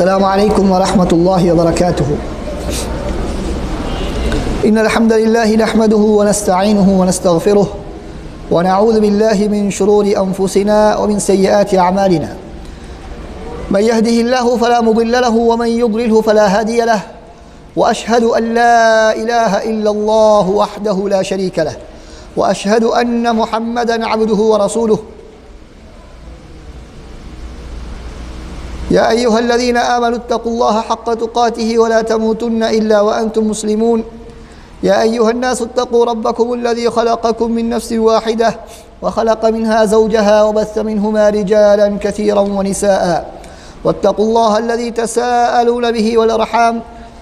السلام عليكم ورحمة الله وبركاته. إن الحمد لله نحمده ونستعينه ونستغفره ونعوذ بالله من شرور أنفسنا ومن سيئات أعمالنا. من يهده الله فلا مضل له ومن يضلله فلا هادي له. وأشهد أن لا إله إلا الله وحده لا شريك له وأشهد أن محمدا عبده ورسوله. يا أيها الذين آمنوا اتقوا الله حق تقاته ولا تموتن إلا وأنتم مسلمون. يا أيها الناس اتقوا ربكم الذي خلقكم من نفس واحدة وخلق منها زوجها وبث منهما رجالا كثيرا ونساء. واتقوا الله الذي تساءلون به والأرحام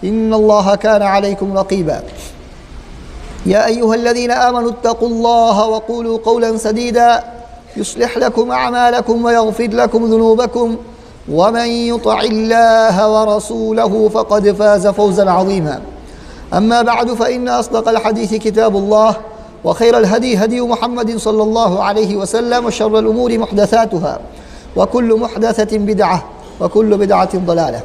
إن الله كان عليكم رقيبا. يا أيها الذين آمنوا اتقوا الله وقولوا قولا سديدا يصلح لكم أعمالكم ويغفر لكم ذنوبكم ومن يطع الله ورسوله فقد فاز فوزا عظيما. أما بعد فإن أصدق الحديث كتاب الله وخير الهدي هدي محمد صلى الله عليه وسلم وشر الأمور محدثاتها وكل محدثة بدعة وكل بدعة ضلالة.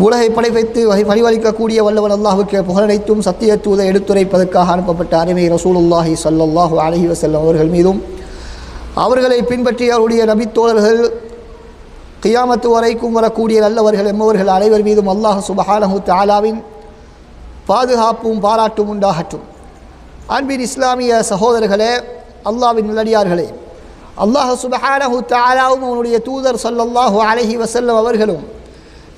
உலகை படைவைத்து பரிபாலிக்கக்கூடிய வல்லவன் அல்லாஹ்வுக்கு புகழனைத்தும் சத்திய தூதை எடுத்துரைப்பதற்காக அனுப்பப்பட்ட அருமை ரசூலுல்லாஹி ஸல்லல்லாஹு அலைஹி வஸல்லம் அவர்கள் மீதும் அவர்களை பின்பற்றி அவருடைய நபித்தோழர்கள் கியாமத்து வரைக்கும் வரக்கூடிய நல்லவர்கள் எம்மவர்கள் அனைவர் மீதும் அல்லாஹ் சுப்ஹானஹு தஆலாவின் பாதுகாப்பும் பாராட்டும் உண்டாகட்டும். அன்பின் இஸ்லாமிய சகோதரர்களே, அல்லாஹ்வின் நல்லடியார்களே, அல்லாஹ் சுப்ஹானஹு தஆலாவும் அவனுடைய தூதர் ஸல்லல்லாஹு அலைஹி வஸல்லம் அவர்களும்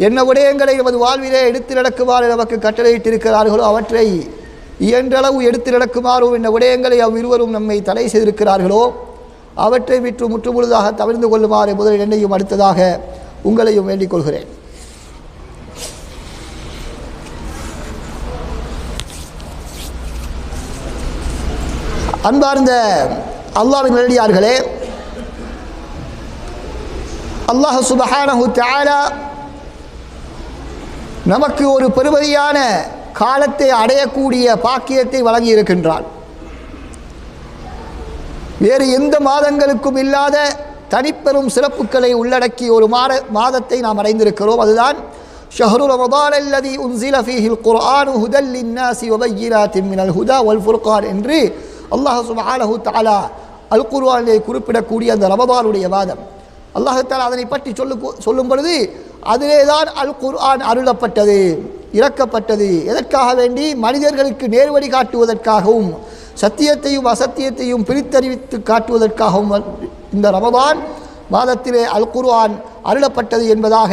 என்ன விடயங்களை நமது வாழ்விலே எடுத்து நடக்குமாறு நமக்கு கட்டளையிட்டிருக்கிறார்களோ அவற்றை இயன்றளவு எடுத்து நடக்குமாறும் என்ன விடயங்களை அவ்விருவரும் நம்மை தடை செய்திருக்கிறார்களோ அவற்றை விற்று முற்றுமுழுதாக தவிர்ந்து கொள்ளுமாறு முதலில் என்னையும் அடுத்ததாக உங்களையும் வேண்டிக் கொள்கிறேன். அன்பார்ந்த அல்லாஹ்வின் நல்லடியார்களே, அல்லாஹ் சுப்ஹானஹு தஆலா நமக்கு ஒரு பெருமதியான காலத்தை அடையக்கூடிய பாக்கியத்தை வழங்கி இருக்கின்றான். வேறு எந்த மாதங்களுக்கும் இல்லாத தனிப்பெரும் சிறப்புகளை உள்ளடக்கிய ஒரு மாதத்தை நாம் அடைந்திருக்கிறோம். அதுதான் ஷஹ்ரு ரமதான் அல்லதி உன்ஸில ஃபீஹில் குர்ஆனு ஹுதல் லின்னாஸி வபய்யினாத்தின் மினல் ஹுதா வல் ஃபுர்கான் என்று அல்லாஹ் சுப்ஹானஹு தஆலா அல் குர்ஆனிலே குறிப்பிடக்கூடிய அந்த ரமதானுடைய மாதம். அல்லாஹ் தஆலா அதனை பற்றி சொல்லும் பொழுது அதிலே தான் அல் குர்ஆன் அருளப்பட்டது, இறக்கப்பட்டது. எதற்காக வேண்டி? மனிதர்களுக்கு நேர்வழி காட்டுவதற்காகவும் சத்தியத்தையும் அசத்தியத்தையும் பிரித்தறிவித்து காட்டுவதற்காகவும் இந்த ரமதான் மாதத்திலே அல் குர்ஆன் அருளப்பட்டது என்பதாக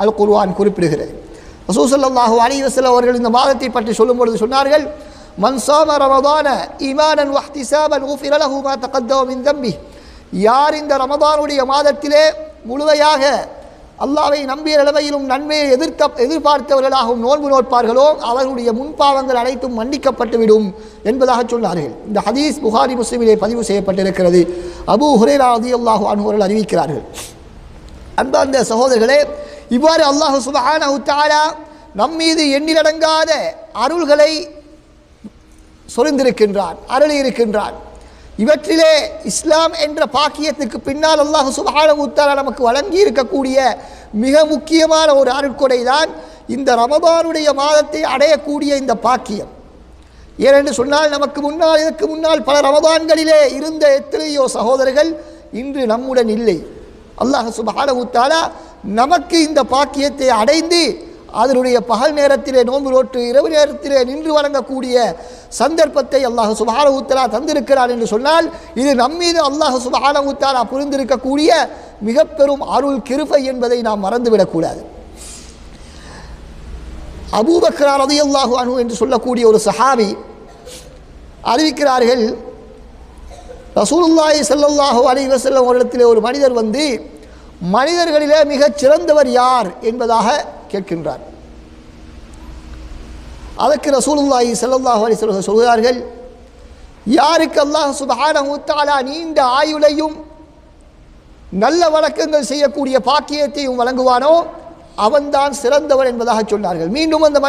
அல் குர்ஆன் குறிப்பிடுகிறது. ரசூல் ஸல்லல்லாஹு அலைஹி வஸல்லம் அவர்கள் இந்த மாதத்தை பற்றி சொல்லும் பொழுது சொன்னார்கள், மன் ஸாம ரமதான ஈமானன் வஹ்திஸாபன் குஃபிர லஹு மா தகத்தம மின் தம்பி. யார் இந்த ரமதானுடைய மாதத்திலே முழுமையாக அல்லாஹ்வை நம்பிய நிலைமையிலும் நன்மையை எதிர்பார்த்தவர்களாகவும் நோன்பு நோட்பார்களோ அவர்களுடைய முன்பாவங்கள் அனைத்தும் மன்னிக்கப்பட்டுவிடும் என்பதாக சொன்னார்கள். இந்த ஹதீஸ் புகாரி முஸ்லிமிலே பதிவு செய்யப்பட்டிருக்கிறது. அபூ ஹுரைரா ரலியல்லாஹு அன்ஹு அவர்கள் அறிவிக்கிறார்கள். அன்பார்ந்த சகோதரர்களே, இவ்வாறு அல்லாஹ் சுப்ஹானஹு தஆலா நம்மீது எண்ணிலடங்காத அருள்களை சொரிந்திருக்கின்றான், அருளி இருக்கின்றான். இவற்றிலே இஸ்லாம் என்ற பாக்கியத்துக்கு பின்னால் அல்லாஹ் சுப்ஹானஹு தஆலா நமக்கு வழங்கி இருக்கக்கூடிய மிக முக்கியமான ஒரு அருட்கொடை தான் இந்த ரமதானுடைய மாதத்தை அடையக்கூடிய இந்த பாக்கியம். ஏனென்று சொன்னால் நமக்கு முன்னால் இதற்கு முன்னால் பல ரமதான்களிலே இருந்த எத்தனையோ சகோதரர்கள் இன்று நம்முடன் இல்லை. அல்லாஹ் சுப்ஹானஹு தஆலா நமக்கு இந்த பாக்கியத்தை அடைந்து அதனுடைய பகல் நேரத்திலே நோன்பு நோற்று இரவு நேரத்திலே நின்று வழங்கக்கூடிய சந்தர்ப்பத்தை அல்லாஹ் சுப்ஹானஹு தஆலா தந்திருக்கிறான் என்று சொன்னால் இது நம்மீது அல்லாஹ் சுப்ஹானஹு தஆலா புரிந்திருக்கக்கூடிய மிக பெரும் அருள் கிருபை என்பதை நாம் மறந்துவிடக்கூடாது. அபூபக்கர் ரலியல்லாஹு அன்ஹு என்று சொல்லக்கூடிய ஒரு சஹாபி அறிவிக்கிறார்கள், ரசூலுல்லாஹி ஸல்லல்லாஹு அலைஹி வஸல்லம் அவர்களிடத்திலே ஒரு மனிதர் வந்து மனிதர்களிலே மிகச் சிறந்தவர் யார் என்பதாக கேட்கின்றார். அதற்கு ரசூலுல்லாஹி ஸல்லல்லாஹு அலைஹி வஸல்லம் சொல்கிறார்கள், யாருக்கு அல்லாஹ் சுப்ஹானஹு தஆலா நீண்ட ஆயுளையும் நல்ல வழக்கங்கள் செய்யக்கூடிய பாக்கியத்தையும் வழங்குவானோ அவன்தான் சிறந்தவர் என்பதாக சொன்னார்கள். மீண்டும் அந்த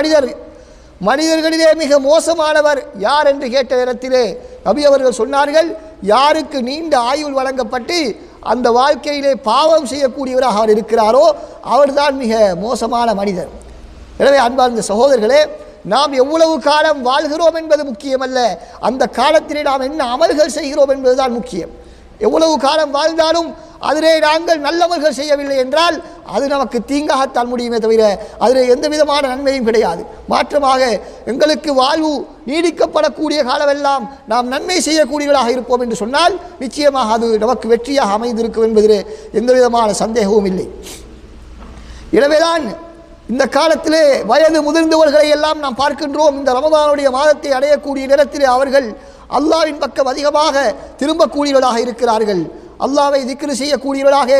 மனிதர்களிலே மிக மோசமானவர் யார் என்று கேட்ட நேரத்திலே நபி அவர்கள் சொன்னார்கள், யாருக்கு நீண்ட ஆயுள் வழங்கப்பட்டு அந்த வாழ்க்கையிலே பாவம் செய்யக்கூடியவராக அவர் இருக்கிறாரோ அவர்தான் மிக மோசமான மனிதர். எனவே அன்பார்ந்த சகோதரர்களே, நாம் எவ்வளவு காலம் வாழ்கிறோம் என்பது முக்கியமல்ல, அந்த காலத்திலே நாம் என்ன அமல்கள் செய்கிறோம் என்பதுதான் முக்கியம். எவ்வளவு காலம் வாழ்ந்தாலும் அதிலே நாங்கள் நல்லவர்கள் செய்யவில்லை என்றால் அது நமக்கு தீங்காகத்தான் முடியுமே தவிர அதிலே எந்த விதமான நன்மையும் கிடையாது. மாற்றமாக எங்களுக்கு வாழ்வு நீடிக்கப்படக்கூடிய காலமெல்லாம் நாம் நன்மை செய்யக்கூடியவர்களாக இருப்போம் என்று சொன்னால் நிச்சயமாக அது நமக்கு வெற்றியாக அமைந்திருக்கும் என்பதிலே எந்த விதமான சந்தேகமும் இல்லை. எனவேதான் இந்த காலத்திலே வயது முதிர்ந்தவர்களை எல்லாம் நாம் பார்க்கின்றோம். இந்த ரமதானுடைய மாதத்தை அடையக்கூடிய நேரத்திலே அவர்கள் அல்லாஹ்வின் பக்கம் அதிகமாக திரும்பக்கூடியவர்களாக இருக்கிறார்கள். அல்லாஹ்வை திக்ர் செய்யக்கூடியவர்களாக,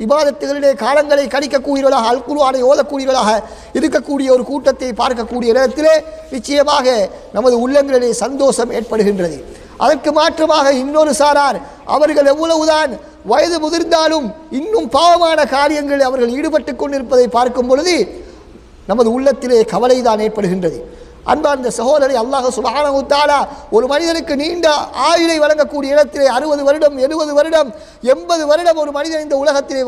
இபாதத்துகளிலே காலங்களை கணிக்கக்கூடியவர்களாக, அல் குர்ஆனை ஓதக்கூடியவர்களாக இருக்கக்கூடிய ஒரு கூட்டத்தை பார்க்கக்கூடிய நேரத்திலே நிச்சயமாக நமது உள்ளங்களிலே சந்தோஷம் ஏற்படுகின்றது. அதற்கு மாற்றமாக இன்னொரு சாரார், அவர்கள் எவ்வளவுதான் வயது முதிர்ந்தாலும் இன்னும் பாவமான காரியங்களில் அவர்கள் ஈடுபட்டு கொண்டிருப்பதை பார்க்கும் பொழுது நமது உள்ளத்திலே கவலை தான் ஏற்படுகின்றது. அன்பார்ந்த சகோதரரை, அல்லாஹ் சுப்ஹானஹு வ தஆலா ஒரு மனிதனுக்கு நீண்ட ஆயுளை வழங்கக்கூடிய இடத்திலே 60 வருடம் 70 வருடம் 80 வருடம் ஒரு மனிதன் இந்த உலகத்திலே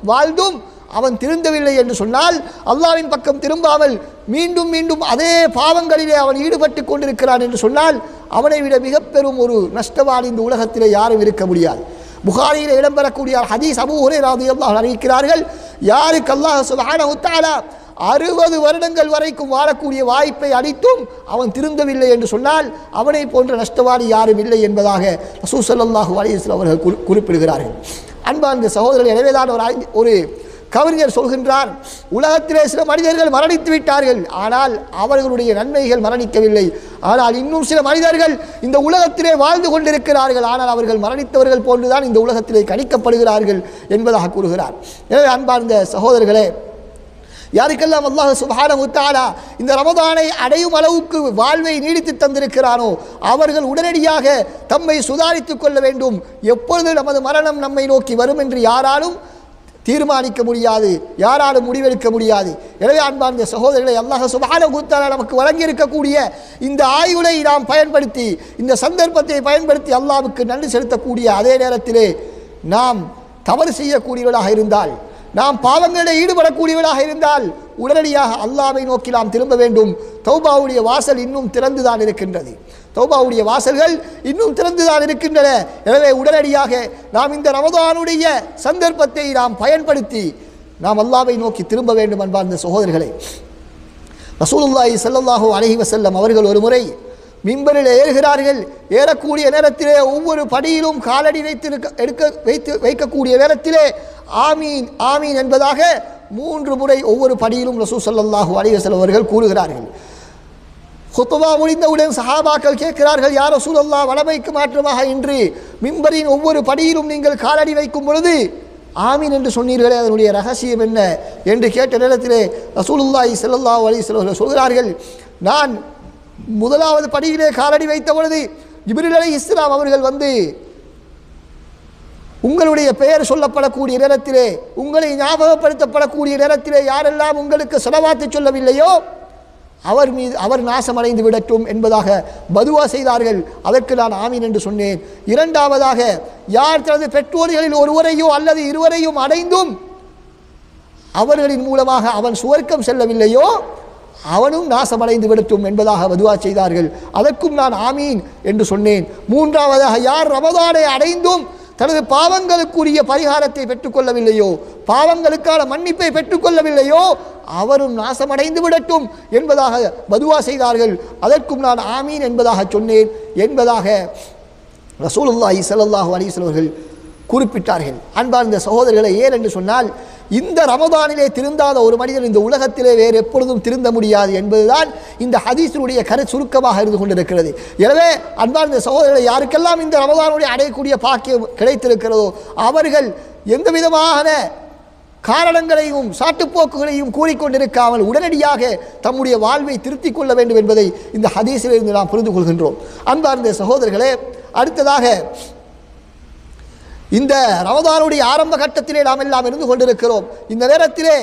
வாழ்ந்தும் அவன் திருந்தவில்லை என்று சொன்னால், அல்லாஹ்வின் பக்கம் திரும்பாமல் மீண்டும் மீண்டும் அதே பாவங்களிலே அவன் ஈடுபட்டு கொண்டிருக்கிறான் என்று சொன்னால் அவனை விட மிக பெரும் ஒரு நஷ்டவாளி இந்த உலகத்திலே யாரும் இருக்க முடியாது. புகாரியில் இடம்பெறக்கூடிய ஹதீஸ், அபூ ஹுரைரா ரலியல்லாஹு அன்ஹு அறிவிக்கிறார்கள், யாருக்கு அல்லாஹ் சுப்ஹானஹு வ தஆலா 60 வருடங்கள் வரைக்கும் வாழக்கூடிய வாய்ப்பை அளித்தும் அவன் திருந்தவில்லை என்று சொன்னால் அவனை போன்ற நஷ்டவாளி யாரும் இல்லை என்பதாக ரசூல் ஸல்லல்லாஹு அலைஹி வஸல்லம் அவர்கள் குறிப்பிடுகிறார்கள். அன்பார்ந்த சகோதரர்கள், எனவேதான் ஒரு கவிஞர் சொல்கின்றார், உலகத்திலே சில மனிதர்கள் மரணித்து விட்டார்கள், ஆனால் அவர்களுடைய நன்மைகள் மரணிக்கவில்லை. ஆனால் இன்னும் சில மனிதர்கள் இந்த உலகத்திலே வாழ்ந்து கொண்டிருக்கிறார்கள், ஆனால் அவர்கள் மரணித்தவர்கள் போன்றுதான் இந்த உலகத்திலே கணிக்கப்படுகிறார்கள் என்பதாக கூறுகிறார். எனவே அன்பார்ந்த சகோதரர்களே, யாருக்கெல்லாம் அல்லாஹ் சுப்ஹானஹு வ தஆலா இந்த ரமதானை அடையும் அளவுக்கு வாழ்வை நீடித்து தந்திருக்கிறானோ அவர்கள் உடனடியாக தம்மை சுதாரித்துக் கொள்ள வேண்டும். எப்பொழுது நமது மரணம் நம்மை நோக்கி வரும் என்று யாராலும் தீர்மானிக்க முடியாது, யாராலும் முடிவெடுக்க முடியாது. எனவே அன்பார்ந்த சகோதரர்களை, அல்லாஹ் சுப்ஹானஹு வ தஆலா நமக்கு வழங்கி இருக்கக்கூடிய இந்த ஆயுளை நாம் பயன்படுத்தி, இந்த சந்தர்ப்பத்தை பயன்படுத்தி அல்லாஹ்வுக்கு நன்றி செலுத்தக்கூடிய அதே நேரத்திலே நாம் தவறு செய்யக்கூடியவர்களாக இருந்தால், நாம் பாவங்களில் ஈடுபடக்கூடியவர்களாக இருந்தால் உடனடியாக அல்லாஹ்வை நோக்கி நாம் திரும்ப வேண்டும். தௌபாவுடைய வாசல் இன்னும் திறந்துதான் இருக்கின்றது, தௌபாவுடைய வாசல்கள் இன்னும் திறந்துதான் இருக்கின்றன. எனவே உடனடியாக நாம் இந்த ரமதானுடைய சந்தர்ப்பத்தை நாம் பயன்படுத்தி நாம் அல்லாஹ்வை நோக்கி திரும்ப வேண்டும். அன்பார்ந்த சகோதரர்களே, ரசூலுல்லாஹி ஸல்லல்லாஹு அலைஹி வஸல்லம் அவர்கள் ஒரு முறை மிம்பரில் ஏறுகிறார்கள். ஏறக்கூடிய நேரத்திலே ஒவ்வொரு படியிலும் காலடி வைக்கக்கூடிய நேரத்திலே ஆமீன் ஆமீன் என்பதாக 3 முறை ஒவ்வொரு படியிலும் ரசூல் ஸல்லல்லாஹு அலைஹி வஸல்லம் அவர்கள் கூறுகிறார்கள். குத்பா முடிந்தவுடன் சஹாபாக்கள் கேட்கிறார்கள், யா ரசூலல்லாஹ், வலமைக்கு மாற்றமாக இன்று மிம்பரின் ஒவ்வொரு படியிலும் நீங்கள் காலடி வைக்கும் பொழுது ஆமீன் என்று சொன்னீர்களே, அதனுடைய ரகசியம் என்ன என்று கேட்ட நேரத்திலே ரசூலுல்லாஹி ஸல்லல்லாஹு அலைஹி வஸல்லம் சொல்கிறார்கள், நான் முதலாவது படியிலே காலடி வைத்த பொழுது ஜிப்ரீல் அலைஹிஸ்ஸலாம் அவர்கள் வந்து உங்களுடைய பெயர் சொல்லப்படக்கூடிய நேரத்திலே, உங்களை ஞாபகப்படுத்தப்படக்கூடிய நேரத்திலே யாரெல்லாம் உங்களுக்கு ஸலவாத்து சொல்லவில்லையோ அவர் நாசமடைந்து விடட்டும் என்பதாக பதுவா செய்தார்கள். அதற்கு நான் ஆமீன் என்று சொன்னேன். இரண்டாவதாக, யார் தனது பெற்றோர்களில் ஒருவரையோ அல்லது இருவரையும் அடைந்தும் அவர்களின் மூலமாக அவன் சுவர்க்கம் செல்லவில்லையோ அவனும் நாசமடைந்து விடட்டும் என்பதாக பதுவா செய்தார்கள். அதற்கும் நான் ஆமீன் என்று சொன்னேன். மூன்றாவதாக, யார் ரமதானை அடைந்தும் தனது பாவங்களுக்குரிய பரிகாரத்தை பெற்றுக்கொள்ளவில்லையோ, பாவங்களுக்கான மன்னிப்பை பெற்றுக்கொள்ளவில்லையோ அவரும் நாசமடைந்து விடட்டும் என்பதாக பதுவா செய்தார்கள். அதற்கும் நான் ஆமீன் என்பதாக சொன்னேன் என்பதாக ரசூலுல்லாஹி ஸல்லல்லாஹு அலைஹி வஸல்லம் அவர்கள் குறிப்பிட்டார்கள். அன்பார்ந்த சகோதரர்களை, ஏன் என்று சொன்னால் இந்த ரமதானிலே திருந்தாத ஒரு மனிதன் இந்த உலகத்திலே வேறு எப்பொழுதும் திருந்த முடியாது என்பதுதான் இந்த ஹதீஸினுடைய சுருக்கமாக இருந்து கொண்டிருக்கிறது. எனவே அன்பார்ந்த சகோதரர்களை, யாருக்கெல்லாம் இந்த ரமதானுடைய அடையக்கூடிய பாக்கியம் கிடைத்திருக்கிறதோ அவர்கள் எந்த விதமான காரணங்களையும் சாட்டுப்போக்குகளையும் கூறிக்கொண்டிருக்காமல் உடனடியாக தம்முடைய வாழ்வை திருத்திக் கொள்ள வேண்டும் என்பதை இந்த ஹதீஸிலிருந்து நாம் புரிந்து கொள்கின்றோம். அன்பார்ந்த சகோதரர்களே, அடுத்ததாக இந்த ரமதானுடைய ஆரம்ப கட்டத்திலே நாம் எல்லாம் இருந்து கொண்டிருக்கிறோம். இந்த நேரத்திலே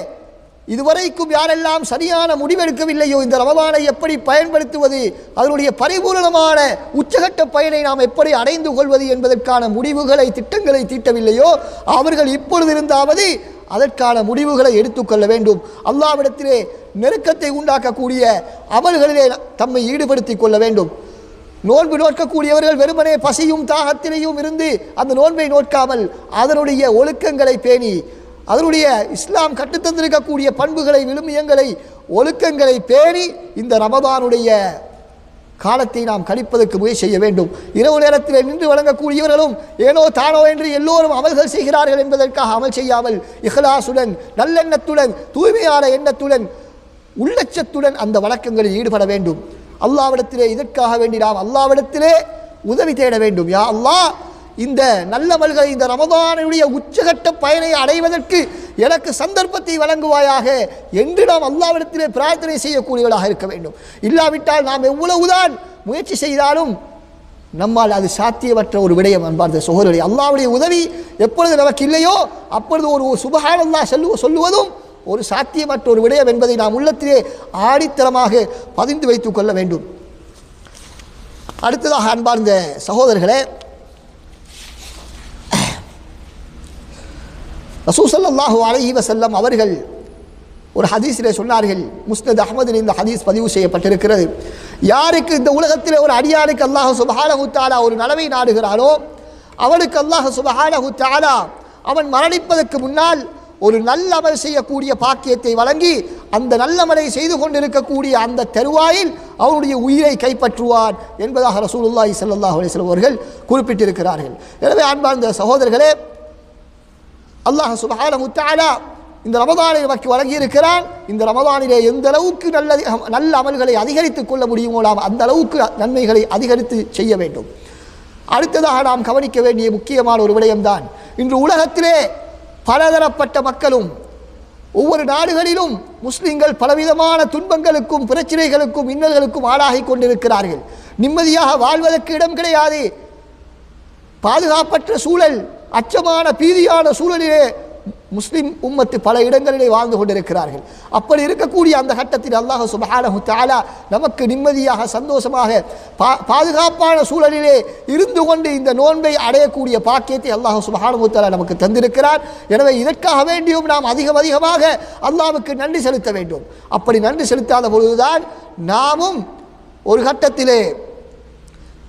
இதுவரைக்கும் யாரெல்லாம் சரியான முடிவெடுக்கவில்லையோ இந்த ரமலானை எப்படி பயன்படுத்துவது, அதனுடைய பரிபூரணமான உச்சகட்ட பயனை நாம் எப்படி அடைந்து கொள்வது என்பதற்கான முடிவுகளை திட்டங்களை தீட்டவில்லையோ அவர்கள் இப்பொழுதிருந்தாவது அதற்கான முடிவுகளை எடுத்துக்கொள்ள வேண்டும். அல்லாஹ்விடத்திலே நெருக்கத்தை உண்டாக்கக்கூடிய அமல்களிலே தம்மை ஈடுபடுத்திக் கொள்ள வேண்டும். நோன்பு நோக்கக்கூடியவர்கள் வெறுமனே பசியும் தாகத்திலையும் இருந்து அந்த நோன்பை நோக்காமல் அதனுடைய ஒழுக்கங்களை பேணி அதனுடைய இஸ்லாம் கட்டுத்தந்திருக்கக்கூடிய பண்புகளை விழுமியங்களை ஒழுக்கங்களை பேணி இந்த ரமதானுடைய காலத்தை நாம் கழிப்பதற்கு முயற்சி செய்ய வேண்டும். இரவு நேரத்தில் நின்று வழங்கக்கூடியவர்களும் ஏனோ தானோ என்று எல்லோரும் அமல்கள் செய்கிறார்கள் என்பதற்காக அமல் செய்யாமல் இஹ்லாசுடன் நல்லெண்ணத்துடன் தூய்மையான எண்ணத்துடன் உள்ளச்சத்துடன் அந்த வழக்கங்களில் ஈடுபட வேண்டும். அல்லாஹ்விடத்திலே இதற்காக வேண்டி நாம் அல்லாஹ்விடத்திலே உதவி தேட வேண்டும். யா அல்லாஹ், இந்த நல்லமல்களை இந்த ரமதானுடைய உச்சகட்ட பயனை அடைவதற்கு எனக்கு சந்தர்ப்பத்தை வழங்குவாயாக என்று நாம் அல்லாஹ்விடத்திலே பிரார்த்தனை செய்யக்கூடியவர்களாக இருக்க வேண்டும். இல்லாவிட்டால் நாம் எவ்வளவுதான் முயற்சி செய்தாலும் நம்மால் அது சாத்தியமற்ற ஒரு விடயம். அன்பார்ந்த சகோதரர்களே, அல்லாஹ்வுடைய உதவி எப்பொழுது நமக்கு இல்லையோ அப்பொழுது ஒரு சுப்ஹானல்லாஹ் சொல்லுவதும் ஒரு சாத்தியமற்ற ஒரு விடயம் என்பதை நாம் உள்ளத்திலே ஆடித்தரமாக பதிந்து வைத்துக் கொள்ள வேண்டும். அடுத்ததாக அன்பார்ந்த சகோதரர்களே, ரசூல் ஸல்லல்லாஹு அலைஹி வஸல்லம் அவர்கள் ஒரு ஹதீஸிலே சொன்னார்கள், முஸ்னத் அஹ்மதில் இந்த ஹதீஸ் பதிவு செய்யப்பட்டிருக்கிறது. யாருக்கு இந்த உலகத்திலே ஒரு அடியானுக்கு அல்லாஹ் சுப்ஹானஹு தஆலா ஒரு நலவை நாடுகிறானோ அவனுக்கு அல்லாஹ் சுப்ஹானஹு தஆலா அவன் மரணிப்பதற்கு முன்னால் ஒரு நல்ல அமல் செய்யக்கூடிய பாக்கியத்தை வழங்கி அந்த நல்லமலை செய்து கொண்டிருக்கக்கூடிய அந்த தருவாயில் அவனுடைய உயிரை கைப்பற்றுவான் என்பதாக ரசூலுல்லாஹி ஸல்லல்லாஹு அலைஹி வஸல்லம் அவர்கள் குறிப்பிட்டிருக்கிறார்கள். எனவே அன்பார்ந்த சகோதரர்களே, அல்லாஹ் சுப்ஹானஹு தஆலா இந்த ரமதானை நமக்கு வழங்கியிருக்கிறான். இந்த ரமதானிலே எந்த அளவுக்கு நல்ல அமல்களை அதிகரித்துக் கொள்ள முடியுமோ நாம் அந்த அளவுக்கு நன்மைகளை அதிகரித்து செய்ய வேண்டும். அடுத்ததாக நாம் கவனிக்க வேண்டிய முக்கியமான ஒரு விடயம்தான், இன்று உலகத்திலே பலதரப்பட்ட மக்களும் ஒவ்வொரு நாடுகளிலும் முஸ்லிம்கள் பலவிதமான துன்பங்களுக்கும் பிரச்சனைகளுக்கும் இன்னல்களுக்கும் ஆளாகி கொண்டிருக்கிறார்கள். நிம்மதியாக வாழ்வதற்கு இடம் கிடையாது. பாதுகாப்பற்ற சூழல், அச்சமான பீதியான சூழலிலே முஸ்லிம் உம்மத்து பல இடங்களிலே வாழ்ந்து கொண்டிருக்கிறார்கள். அப்படி இருக்கக்கூடிய அந்த கட்டத்தில் அல்லாஹ் சுப்ஹானஹு தஆலா நமக்கு நிம்மதியாக சந்தோஷமாக பாதுகாப்பான சூழலிலே இருந்து கொண்டு இந்த நோன்பை அடையக்கூடிய பாக்கியத்தை அல்லாஹ் சுப்ஹானஹு தஆலா நமக்கு தந்திருக்கிறார். எனவே இதற்காக வேண்டியும் நாம் அதிகமாக அல்லாஹ்வுக்கு நன்றி செலுத்த வேண்டும். அப்படி நன்றி செலுத்தாத பொழுதுதான் நாமும் ஒரு கட்டத்திலே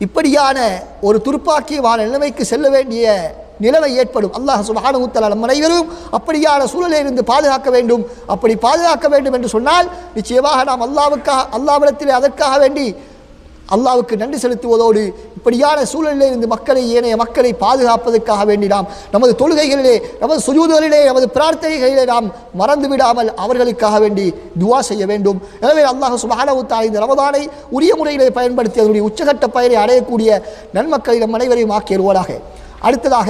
இப்படியான ஒரு துர்ப்பாக்கியமான நிலைமைக்கு செல்ல வேண்டிய நிலைமை ஏற்படும். அல்லாஹ் சுப்ஹானஹு தஆலா நம் அனைவரும் அப்படியான சூழலில் இருந்து பாதுகாக்க வேண்டும். அப்படி பாதுகாக்க வேண்டும் என்று சொன்னால் நிச்சயமாக நாம் அல்லாஹ்விடத்திலே அதற்காக வேண்டி அல்லாஹ்வுக்கு நன்றி செலுத்துவதோடு இப்படியான சூழலிலே இருந்து ஏனைய மக்களை பாதுகாப்பதற்காக வேண்டி நாம் நமது தொழுகைகளிலே, நமது சுஜூதுகளிலே, நமது பிரார்த்தனைகளிலே நாம் மறந்து விடாமல் அவர்களுக்காக வேண்டி துஆ செய்ய வேண்டும். எனவே அல்லாஹ் சுப்ஹானஹு தஆலா இந்த ரமதானை உரிய முறையிலே பயன்படுத்தி அதனுடைய உச்சகட்ட பயனை அடையக்கூடிய நன்மக்களை நம் அனைவரையும் ஆக்கிடுவாராக. அடுத்ததாக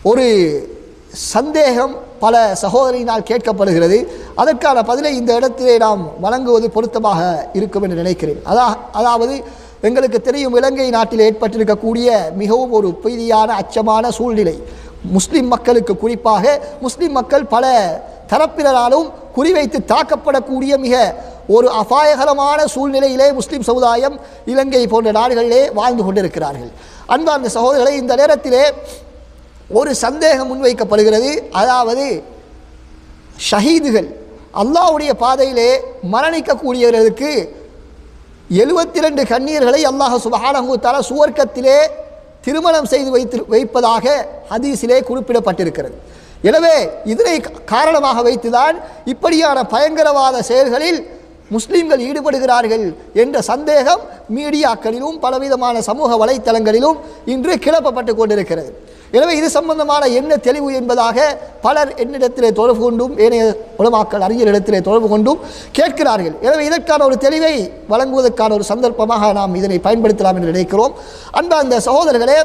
ஒரு சந்தேகம் பல சகோதரியினால் கேட்கப்படுகிறது. அதற்கான பதிலை இந்த இடத்திலே நாம் வழங்குவது பொருத்தமாக இருக்கும் என்று நினைக்கிறேன். அதாவது எங்களுக்கு தெரியும், இலங்கை நாட்டில் ஏற்பட்டிருக்கக்கூடிய மிகவும் ஒரு பீதியான அச்சமான சூழ்நிலை முஸ்லிம் மக்களுக்கு, குறிப்பாக முஸ்லிம் மக்கள் பல தரப்பினராலும் குறிவைத்து தாக்கப்படக்கூடிய மிக ஒரு அபாயகரமான சூழ்நிலையிலே முஸ்லிம் சமுதாயம் இலங்கை போன்ற நாடுகளிலே வாழ்ந்து கொண்டிருக்கிறார்கள். அன்பார்ந்த சகோதரர்களை, இந்த நேரத்திலே ஒரு சந்தேகம் முன்வைக்கப்படுகிறது. அதாவது ஷஹீதுகள், அல்லாஹ்வுடைய பாதையிலே மரணிக்கக்கூடியவர்களுக்கு 72 கண்ணீர்களை அல்லாஹ் சுப்ஹானஹு தஆலா சுவர்க்கத்திலே திருமணம் செய்து வைப்பதாக ஹதீஸிலே குறிப்பிடப்பட்டிருக்கிறது. எனவே இதனை காரணமாக வைத்துதான் இப்படியான பயங்கரவாத செயல்களில் முஸ்லிம்கள் ஈடுபடுகிறார்கள் என்ற சந்தேகம் மீடியாக்களிலும் பலவிதமான சமூக வலைத்தளங்களிலும் இன்று கிளப்பப்பட்டு கொண்டிருக்கிறது. எனவே இது சம்பந்தமான என்ன தெளிவு என்பதாக பலர் என்னிடத்திலே தொடர்பு கொண்டும் ஏனைய உலமாக்கள் அறிஞரிடத்திலே தொடர்பு கொண்டும் கேட்கிறார்கள். எனவே இதற்கான ஒரு தெளிவை வழங்குவதற்கான ஒரு சந்தர்ப்பமாக நாம் இதனை பயன்படுத்தலாம் என்று நினைக்கிறோம். அன்பார்ந்த சகோதரர்களே,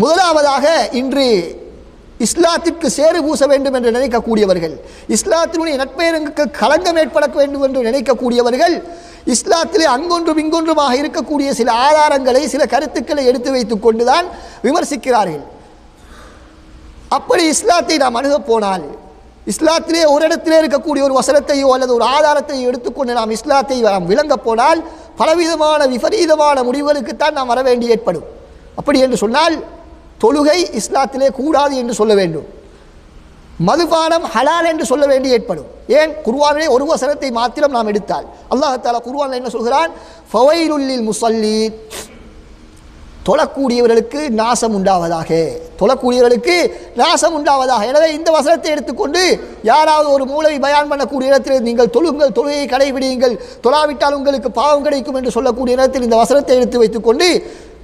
முதலாவதாக இன்று இஸ்லாத்திற்கு சேறு பூச வேண்டும் என்று நினைக்கக்கூடியவர்கள், இஸ்லாத்தினுடைய நட்பெயருக்கு களங்கம் ஏற்பட வேண்டும் என்று நினைக்கக்கூடியவர்கள், இஸ்லாத்திலே அங்கொன்றும் இங்கொன்றுமாக இருக்கக்கூடிய சில ஆதாரங்களை, சில கருத்துக்களை எடுத்து வைத்துக் கொண்டுதான் விமர்சிக்கிறார்கள். அப்படி இஸ்லாத்தை நாம் அணுகப் போனால், இஸ்லாத்திலே ஒரு இடத்திலே இருக்கக்கூடிய ஒரு வசனத்தையோ அல்லது ஒரு ஆதாரத்தையோ எடுத்துக்கொண்டு நாம் இஸ்லாத்தை நாம் விளங்கப் போனால் பலவிதமான விபரீதமான முடிவுகளுக்குத்தான் நாம் வர வேண்டி ஏற்படும். அப்படி என்று சொன்னால் தொழுகை இஸ்லாத்திலே கூடாது என்று சொல்ல வேண்டும், மதுபானம் ஹலால் என்று சொல்ல வேண்டி ஏற்படும். ஏன்? குர்ஆனிலே ஒரு வசனத்தை மாத்திரம் நாம் எடுத்தால் அல்லாஹ் தஆலா குர்ஆனில் என்ன சொல்கிறான்? ஃபவைலுல் லில் முஸல்லீன், தொழக்கூடியவர்களுக்கு நாசம் உண்டாவதாக, தொழக்கூடியவர்களுக்கு நாசம் உண்டாவதாக. எனவே இந்த வசனத்தை எடுத்துக்கொண்டு யாராவது ஒரு மூலவி பயான் பண்ணக்கூடிய இடத்தில் நீங்கள் தொழுங்கள், தொழுகையை கடைபிடியுங்கள், தொழாவிட்டால் உங்களுக்கு பாவம் கிடைக்கும் என்று சொல்லக்கூடிய இடத்தில் இந்த வசனத்தை எடுத்து வைத்துக்கொண்டு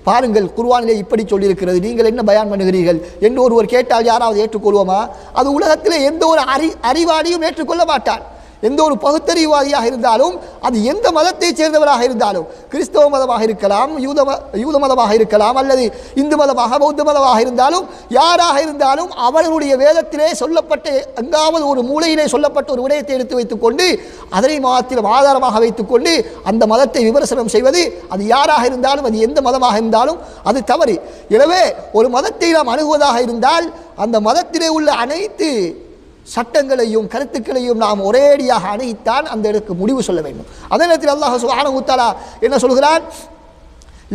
பாருங்கள் குர்ஆனிலே இப்படி சொல்லியிருக்கிறது, நீங்கள் என்ன பயான் பண்ணுகிறீர்கள் என்று ஒருவர் கேட்டால் யாராவது ஏற்றுக்கொள்வோமா? அது உலகத்திலே எந்த ஒரு அறிவாளியும் ஏற்றுக்கொள்ள மாட்டான். எந்த ஒரு பகுத்தறிவாதியாக இருந்தாலும், அது எந்த மதத்தை சேர்ந்தவராக இருந்தாலும், கிறிஸ்தவ மதமாக இருக்கலாம், யூத மதமாக இருக்கலாம், அல்லது இந்து மதமாக பௌத்த மதமாக இருந்தாலும், யாராக இருந்தாலும் அவர்களுடைய வேதத்திலே சொல்லப்பட்ட எங்காவது ஒரு மூலையிலே சொல்லப்பட்ட ஒரு விடயத்தை எடுத்து வைத்துக்கொண்டு அதனை மாத்திரம் ஆதாரமாக வைத்துக்கொண்டு அந்த மதத்தை விமர்சனம் செய்வது, அது யாராக இருந்தாலும், அது எந்த மதமாக இருந்தாலும் அது தவறு. எனவே ஒரு மதத்தை நாம் அணுகுவதாக இருந்தால் அந்த மதத்திலே உள்ள அனைத்து சட்டங்களையும் கருத்துக்களையும் நாம் ஒரேடியாக அணுகித்தான் அந்த இடத்துக்கு முடிவு சொல்ல வேண்டும். அதே நேரத்தில் அல்லாஹ் சுப்ஹானஹு வ தஆலா என்ன சொல்கிறான்?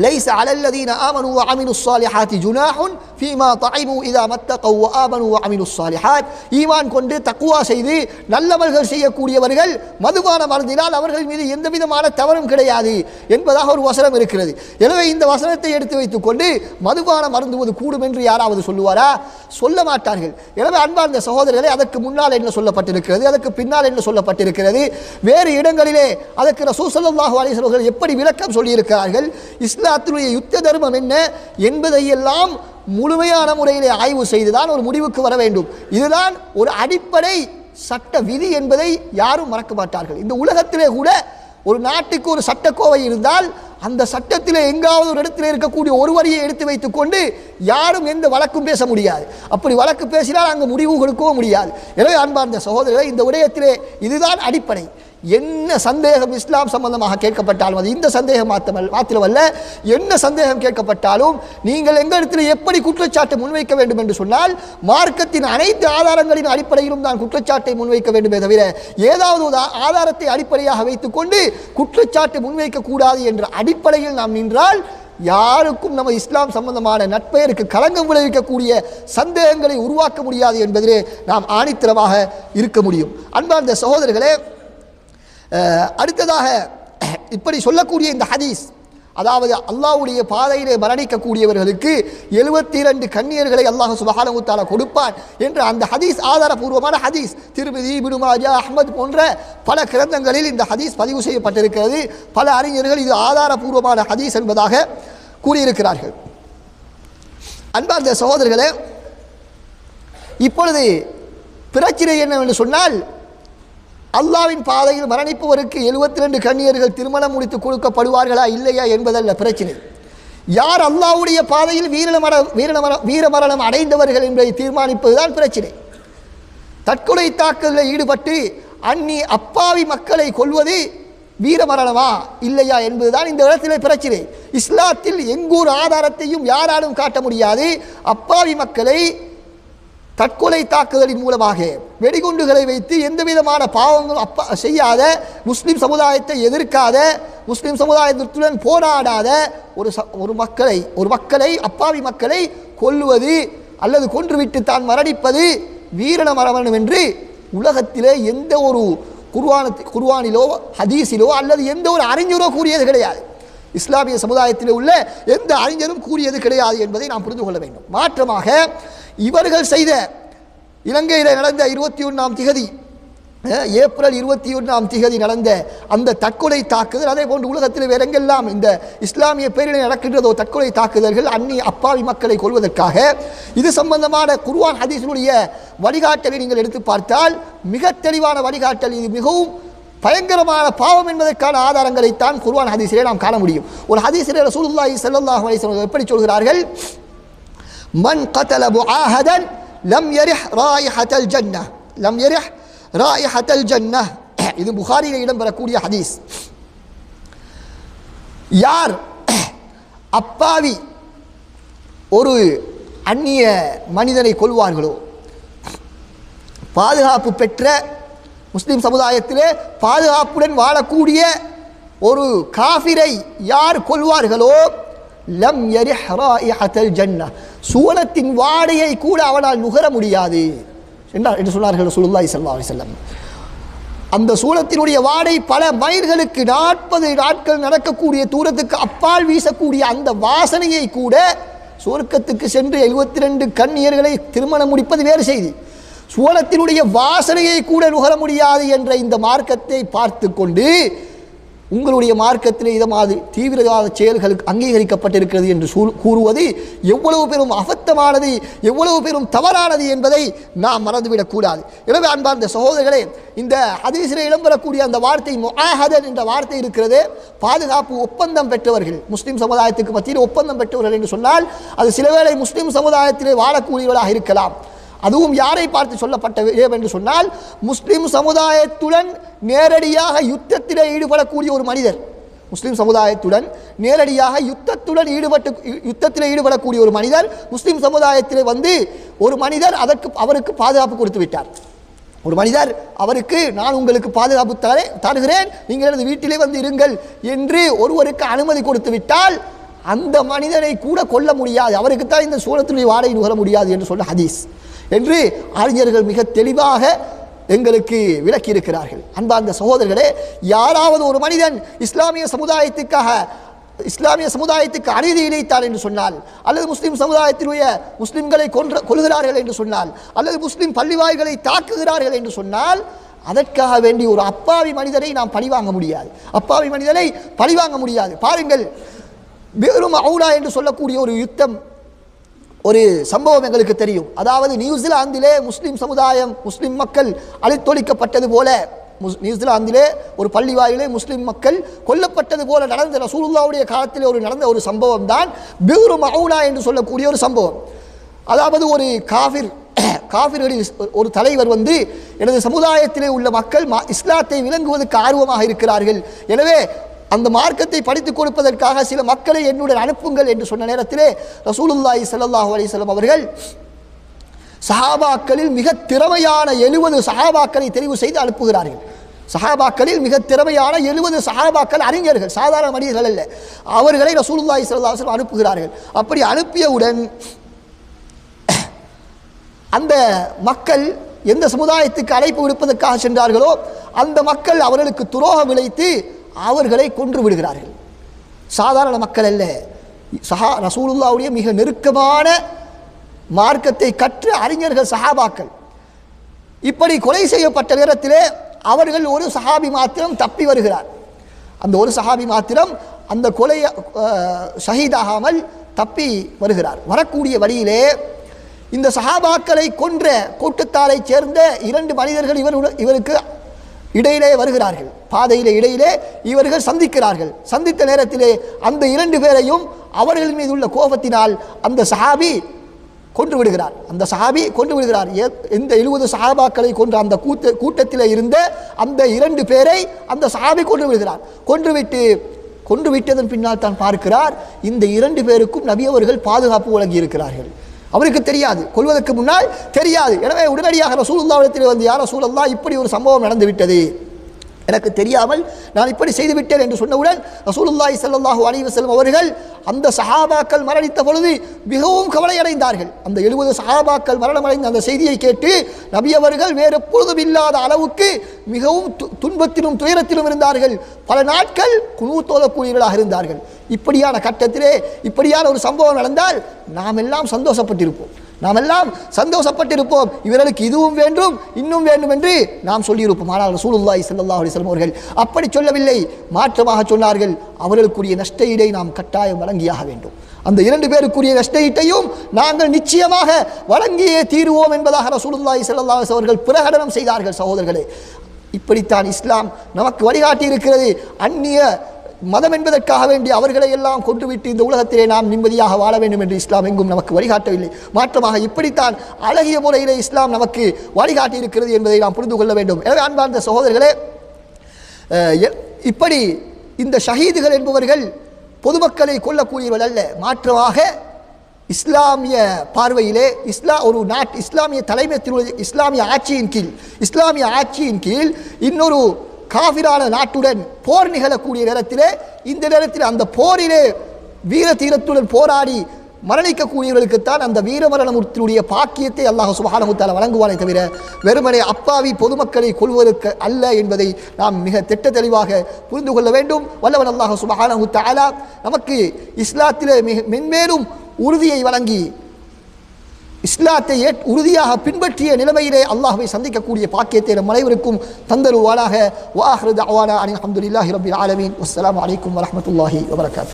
ليس على الذين آمنوا وعملوا الصالحات جناح فيما طعموا إذا ما اتقوا وآمنوا وعملوا الصالحات. ஈமான் கொண்டு தக்வா செய்து நல்லமல்கள் செய்யக்கூடியவர்கள் மதுபானம் அருந்தினால் அவர்கள் மீது எந்த விதமான தவறும் கிடையாது என்பதாக ஒரு வசனம் இருக்கிறது. எனவே இந்த வசனத்தை எடுத்து வைத்துக் கொண்டு மதுபானம் அருந்துவது கூடும் என்று யாராவது சொல்லுவாரா? சொல்ல மாட்டார்கள். எனவே அன்பார்ந்த சகோதரர்களே, அதற்கு முன்னால் என்ன சொல்லப்பட்டிருக்கிறது, அதற்கு பின்னால் என்ன சொல்லப்பட்டிருக்கிறது, வேறு இடங்களிலே அதற்கு ரசூல் ஸல்லல்லாஹு அலைஹி வஸல்லம் எப்படி விளக்கம் சொல்லியிருக்கிறார்கள், இஸ்லாத்தினுடைய யுத்த தர்மம் என்ன என்பதையெல்லாம் முழுமையான முறையிலே ஆய்வு செய்துதான் ஒரு முடிவுக்கு வர வேண்டும். இதுதான் ஒரு அடிப்படை சட்ட விதி என்பதை யாரும் மறக்க மாட்டார்கள். இந்த உலகத்திலே கூட ஒரு நாட்டுக்கு ஒரு சட்டக்கோவை இருந்தால் அந்த சட்டத்திலே எங்காவது ஒரு இடத்திலே இருக்கக்கூடிய ஒரு வரியை எடுத்து வைத்துக் கொண்டு யாரும் எந்த வழக்கும் பேச முடியாது. அப்படி வழக்கு பேசினால் அங்கு முடிவு கொடுக்கவும் முடியாது. எனவே அன்பார்ந்த சகோதரர்களே, இந்த விடயத்திலே இதுதான் அடிப்படை. என்ன சந்தேகம் இஸ்லாம் சம்பந்தமாக கேட்கப்பட்டாலும், அது இந்த சந்தேகம் மாத்திரமல்ல, என்ன சந்தேகம் கேட்கப்பட்டாலும் நீங்கள் எங்களிடத்தில் எப்படி குற்றச்சாட்டை முன்வைக்க வேண்டும் என்று சொன்னால் மார்க்கத்தின் அனைத்து ஆதாரங்களின் அடிப்படையிலும் தான் குற்றச்சாட்டை முன்வைக்க வேண்டுமே தவிர ஏதாவது ஒரு ஆதாரத்தை அடிப்படையாக வைத்துக்கொண்டு குற்றச்சாட்டை முன்வைக்க கூடாது என்ற அடிப்படையில் நாம் நின்றால் யாருக்கும் நம்ம இஸ்லாம் சம்பந்தமான நட்பெயருக்கு களங்கம் விளைவிக்கக்கூடிய சந்தேகங்களை உருவாக்க முடியாது என்பதிலே நாம் ஆணித்தரமாக இருக்க முடியும். அன்பார்ந்த சகோதரர்களே, அடுத்ததாக இப்படி சொல்லக்கூடிய இந்த ஹதீஸ், அதாவது அல்லாஹ்வுடைய பாதையிலே மரணிக்கக்கூடியவர்களுக்கு 72 கன்னியர்களை அல்லாஹ் சுப்ஹானஹு வ தஆலா கொடுப்பான் என்ற அந்த ஹதீஸ் ஆதாரபூர்வமான ஹதீஸ். திர்மிதி, இப்னு மாஜா, அஹ்மத் போன்ற பல கிரந்தங்களில் இந்த ஹதீஸ் பதிவு செய்யப்பட்டிருக்கிறது. பல அறிஞர்கள் இது ஆதாரபூர்வமான ஹதீஸ் என்பதாக கூறியிருக்கிறார்கள். அன்பார்ந்த சகோதரர்களே, இப்பொழுது பிரச்சனை என்னவென்று சொன்னால், அல்லாவின் பாதையில் மரணிப்பவருக்கு 72 கன்னியர்கள் திருமணம் முடித்து கொடுக்கப்படுவார்களா இல்லையா என்பதல்ல பிரச்சனை. யார் அல்லாஹ்வுடைய பாதையில் வீரமரணம் அடைந்தவர்கள் என்பதை தீர்மானிப்பதுதான் பிரச்சனை. தற்கொலை தாக்குதலில் ஈடுபட்டு அந்நி அப்பாவி மக்களை கொல்வது வீரமரணமா இல்லையா என்பதுதான் இந்த இடத்திலே பிரச்சனை. இஸ்லாத்தில் எங்கூர் ஆதாரத்தையும் யாராலும் காட்ட முடியாது. அப்பாவி மக்களை தற்கொலை தாக்குதலின் மூலமாக வெடிகுண்டுகளை வைத்து எந்த விதமான பாவங்களும் செய்யாத, முஸ்லிம் சமுதாயத்தை எதிர்க்காத, முஸ்லிம் சமுதாயத்துடன் போராடாத ஒரு மக்களை அப்பாவி மக்களை கொல்லுவது அல்லது கொன்றுவிட்டு தான் மரணிப்பது வீரண மரணம் என்று உலகத்திலே எந்த ஒரு குர்ஆனிலோ ஹதீஸிலோ அல்லது எந்த ஒரு அறிஞரோ கூறியது கிடையாது. இஸ்லாமிய சமுதாயத்தில் உள்ள எந்த அறிஞரும் கூறியது கிடையாது என்பதை நாம் புரிந்து கொள்ள வேண்டும். மாற்றமாக இவர்கள் செய்த இலங்கையில் நடந்த 21ஆம் திகதி ஏப்ரல் 21ஆம் திகதி நடந்த அந்த தற்கொலை தாக்குதல், அதே போன்று உலகத்தில் வேற எங்கெல்லாம் இந்த இஸ்லாமிய பேரில் நடக்கின்றதோ தற்கொலை தாக்குதல்கள் அந்நிய அப்பாவி மக்களை கொள்வதற்காக, இது சம்பந்தமான குர்ஆன் ஹதீஸினுடைய வழிகாட்டலை நீங்கள் எடுத்து பார்த்தால் மிக தெளிவான வழிகாட்டல். இது மிகவும் பயங்கரமான பாவம் என்பதற்கான ஆதாரங்களைத்தான் குர்ஆன் ஹதீஸிலே நாம் காண முடியும். ஒரு ஹதீஸிலே ரசூலுல்லாஹி ஸல்லல்லாஹு அலைஹி வஸல்லம் எப்படி சொல்கிறார்கள்? மன் கதல முஆஹதன் லம் யரிஹ் ராயிஹத்தல் ஜன்னah, லம் யரிஹ் ராயிஹத்தல் ஜன்னah. இது புகாரியில் இடம்பெறக்கூடிய ஹதீஸ். யார் அப்பாவி ஒரு அந்நிய மனிதனை கொள்வார்களோ, பாதுகாப்பு பெற்ற முஸ்லிம் சமுதாயத்திலே பாதுகாப்புடன் வாழக்கூடிய ஒரு காஃபிரை யார் கொள்வார்களோ, லம் யரிஹ் ராயிஹத்தல் ஜன்னah, சுவனத்தின் வாடையை கூட அவனால் நுகர முடியாது என்று சொன்னார்கள் ரசூலுல்லாஹி ஸல்லல்லாஹு அலைஹி வஸல்லம். அந்த சூலத்தினுடைய வாடை பல மைல்களுக்கு 40 நாட்கள் நடக்கக்கூடிய தூரத்துக்கு அப்பால் வீசக்கூடிய அந்த வாசனையை கூட, சுவர்க்கத்துக்கு சென்று 72 கன்னியர்களை திருமணம் முடிப்பது வேறு செய்தி, சுவனத்தினுடைய வாசனையை கூட நுகர முடியாது என்ற இந்த மார்க்கத்தை பார்த்து கொண்டு உங்களுடைய மார்க்கத்திலே இதை மாதிரி தீவிரவாத செயல்களுக்கு அங்கீகரிக்கப்பட்டிருக்கிறது என்று கூறுவது எவ்வளவு பெரும் அபத்தமானது, எவ்வளவு பெரும் தவறானது என்பதை நாம் மறந்துவிடக்கூடாது. எனவே அன்பார்ந்த சகோதரர்களே, இந்த ஹதீஸிலே இடம்பெறக்கூடிய அந்த வார்த்தை முஆஹதன் என்ற வார்த்தை இருக்கிறது, பாதுகாப்பு ஒப்பந்தம் பெற்றவர்கள், முஸ்லிம் சமுதாயத்துக்கு மத்தியில் ஒப்பந்தம் பெற்றவர்கள் என்று சொன்னால் அது சிலவேளை முஸ்லிம் சமுதாயத்திலே வாழக்கூடியவர்களாக இருக்கலாம். அதுவும் யாரை பார்த்து சொல்லப்பட்ட என்று சொன்னால், முஸ்லிம் சமுதாயத்துடன் நேரடியாக யுத்தத்திலே ஈடுபடக்கூடிய ஒரு மனிதர், முஸ்லிம் சமுதாயத்துடன் நேரடியாக யுத்தத்திலே ஈடுபடக்கூடிய ஒரு மனிதர் முஸ்லிம் சமுதாயத்திலே வந்து ஒரு மனிதர் அவருக்கு பாதுகாப்பு கொடுத்து விட்டார். ஒரு மனிதர் அவருக்கு, நான் உங்களுக்கு பாதுகாப்பு தருகிறேன், நீங்கள் எனது வீட்டிலே வந்து இருங்கள் என்று ஒருவருக்கு அனுமதி கொடுத்து விட்டால் அந்த மனிதனை கூட கொல்ல முடியாது, அவருக்குத்தான் இந்த சூழத்தினுடைய வாடகை நுகர முடியாது என்று சொல்ல ஹதீஸ் என்று அறிஞர்கள் மிக தெளிவாக எங்களுக்கு விளக்கி இருக்கிறார்கள். அன்பார்ந்த சகோதரர்களே, யாராவது ஒரு மனிதன் இஸ்லாமிய சமுதாயத்துக்கு அநீதி இழைத்தார் என்று சொன்னால், அல்லது முஸ்லிம் சமுதாயத்தினுடைய முஸ்லிம்களை கொல்கிறார்கள் என்று சொன்னால், அல்லது முஸ்லிம் பள்ளிவாய்களை தாக்குகிறார்கள் என்று சொன்னால், அதற்காக வேண்டி ஒரு அப்பாவி மனிதனை நாம் பழிவாங்க முடியாது. பாருங்கள், பிர் மஅூனா என்று சொல்லக்கூடிய ஒரு யுத்தம், ஒரு சம்பவம் எங்களுக்கு தெரியும். அதாவது நியூசிலாந்திலே முஸ்லிம் சமுதாயம், முஸ்லிம் மக்கள் அழித்தொழிக்கப்பட்டது போல, நியூசிலாந்திலே ஒரு பள்ளிவாயிலே முஸ்லிம் மக்கள் கொல்லப்பட்டது போல நடந்த ரசூலுல்லாஹ்வுடைய காலத்திலே நடந்த ஒரு சம்பவம் தான் பிர் மஅூனா என்று சொல்லக்கூடிய ஒரு சம்பவம். அதாவது ஒரு காஃபிர்களில் ஒரு தலைவர் வந்து, எனது சமுதாயத்திலே உள்ள மக்கள் இஸ்லாத்தை விளங்குவதற்கு ஆர்வமாக இருக்கிறார்கள், எனவே அந்த மார்க்கத்தை படித்துக் கொடுப்பதற்காக சில மக்களை என்னுடன் அனுப்புங்கள் என்று சொன்ன நேரத்திலே ரசூலுல்லாஹி ஸல்லல்லாஹு அலைஹி வஸல்லம் அவர்கள் சஹாபாக்களில் மிக திறமையான 70 சஹாபாக்களை தெரிவு செய்து அனுப்புகிறார்கள். சஹாபாக்களில் மிக திறமையான 70 சஹாபாக்கள், அறிஞர்கள், சாதாரண மனிதர்கள் அல்ல, அவர்களை ரசூலுல்லாஹி ஸல்லல்லாஹு அலைஹி வஸல்லம் அனுப்புகிறார்கள். அப்படி அனுப்பியவுடன் அந்த மக்கள் எந்த சமுதாயத்துக்கு அழைப்பு விடுப்பதற்காக சென்றார்களோ அந்த மக்கள் அவர்களுக்கு துரோகம் இழைத்து அவர்களை கொன்று விடுகிறார்கள். சாதாரண மக்கள் அல்ல, ரசூலுல்லாஹ்வுடைய மிக நெருக்கமான மார்க்கத்தை கற்ற அறிஞர்கள், சஹாபாக்கள். இப்படி கொலை செய்யப்பட்ட நேரத்திலே அவர்கள் ஒரு சஹாபி மாத்திரம் தப்பி வருகிறார். அந்த ஒரு சஹாபி மாத்திரம் அந்த கொலை ஷஹீதாகாமல் தப்பி வருகிறார். வரக்கூடிய வழியிலே இந்த சஹாபாக்களை கொன்ற கூட்டத்தாரை சேர்ந்த 2 மனிதர்கள் இவருக்கு இடையிலே வருகிறார்கள். பாதையிலே இடையிலே இவர்கள் சந்திக்கிறார்கள். சந்தித்த நேரத்திலே அந்த 2 பேரையும் அவர்கள் மீது உள்ள கோபத்தினால் அந்த சஹாபி கொன்று விடுகிறார். இந்த 70 சஹாபாக்களை கொன்ற அந்த கூட்டத்திலே இருந்த அந்த 2 பேரை அந்த சஹாபி கொன்று விடுகிறார். கொன்று விட்டதன் பின்னால் தான் பார்க்கிறார், இந்த 2 பேருக்கும் நபி அவர்கள் பாதுகாப்பு வழங்கி இருக்கிறார்கள். அவருக்கு தெரியாது, கொல்வதற்கு முன்னால் தெரியாது. எனவே உடனடியாக ரசூலுல்லாஹ்விடத்தில் வந்து, யா ரசூலல்லாஹ், இப்படி ஒரு சம்பவம் நடந்து விட்டது, எனக்கு தெரியாமல் நான் இப்படி செய்துவிட்டேன் என்று சொன்னவுடன் ரசூலுல்லாஹி ஸல்லல்லாஹு அலைஹி வஸல்லம் அவர்கள் அந்த சஹாபாக்கள் மரணித்த பொழுது மிகவும் கவலையடைந்தார்கள். அந்த 70 சஹாபாக்கள் மரணமடைந்த அந்த செய்தியை கேட்டு நபி அவர்கள் வேறு எப்பொழுதும் இல்லாத அளவுக்கு மிகவும் துன்பத்திலும் துயரத்திலும் இருந்தார்கள். பல நாட்கள் குனூத் ஓதக்கூடியவர்களாக இருந்தார்கள். இப்படியான கட்டத்திலே இப்படியான ஒரு சம்பவம் நடந்தால் நாம் எல்லாம் சந்தோஷப்பட்டிருப்போம், இவர்களுக்கு இதுவும் வேண்டும் இன்னும் வேண்டும் என்று நாம் சொல்லியிருப்போம். ஆனால் ரசூலுல்லாஹி ஸல்லல்லாஹு அலைஹி வஸல்லம் அவர்கள் அப்படி சொல்லவில்லை, மாற்றமாக சொன்னார்கள், அவர்களுக்குரிய நஷ்டஈடை நாம் கட்டாயம் வழங்கியாக வேண்டும். அந்த 2 பேருக்குரிய நஷ்டஈட்டையும் நாங்கள் நிச்சயமாக வழங்கியே தீருவோம் என்பதாக ரசூலுல்லாஹி ஸல்லல்லாஹு அலைஹி வஸல்லம் அவர்கள் பிரகடனம் செய்தார்கள். சகோதரர்களே, இப்படித்தான் இஸ்லாம் நமக்கு வழிகாட்டி இருக்கிறது. அந்நிய மதம் என்பதற்காக வேண்டி அவர்களை எல்லாம் கொண்டுவிட்டு இந்த உலகத்திலே நாம் நிம்மதியாக வாழ வேண்டும் என்று இஸ்லாம் எங்கும் நமக்கு வழிகாட்டவில்லை. மாற்றமாக இப்படித்தான் அழகிய முறையிலே இஸ்லாம் நமக்கு வழிகாட்டி இருக்கிறது என்பதை நாம் புரிந்து கொள்ள வேண்டும். எனவே அன்பார்ந்த சகோதரர்களே, இப்படி இந்த ஷஹீதுகள் என்பவர்கள் பொதுமக்களை கொல்லக்கூடியவர்கள் அல்ல, மாற்றமாக இஸ்லாமிய பார்வையிலே ஒரு இஸ்லாமிய தலைமைத்துவ இஸ்லாமிய ஆட்சியின் கீழ் இன்னொரு காஃபிரான நாட்டுடன் போர் நிகழக்கூடிய நேரத்திலே இந்த நேரத்தில் அந்த போரிலே வீர தீரத்துடன் போராடி மரணிக்கக்கூடியவர்களுக்குத்தான் அந்த வீரமரணமுத்தினுடைய பாக்கியத்தை அல்லாஹ் சுப்ஹானஹு வ தஆலா வழங்குவானே தவிர வெறுமனே அப்பாவி பொதுமக்களை கொள்வதற்கு அல்ல என்பதை நாம் மிக திட்ட தெளிவாக புரிந்து கொள்ள வேண்டும். வல்லவன் அல்லாஹ் சுப்ஹானஹு வ தஆலா நமக்கு இஸ்லாத்திலே மென்மேலும் உறுதியை வழங்கி இஸ்லாத்தை உறுதியாக பின்பற்றிய நிலைமையிலே அல்லாஹ்வை சந்திக்கக்கூடிய பாக்கியத்தை நம் அனைவருக்கும் தந்தருவானாக. வ ஆகிரு தஅவானா அனில் ஹம்துலில்லாஹி ரப்பில் ஆலமீன். வஸ்ஸலாமு அலைக்கும் வரஹ்மத்துல்லாஹி வபரகாத்துஹு.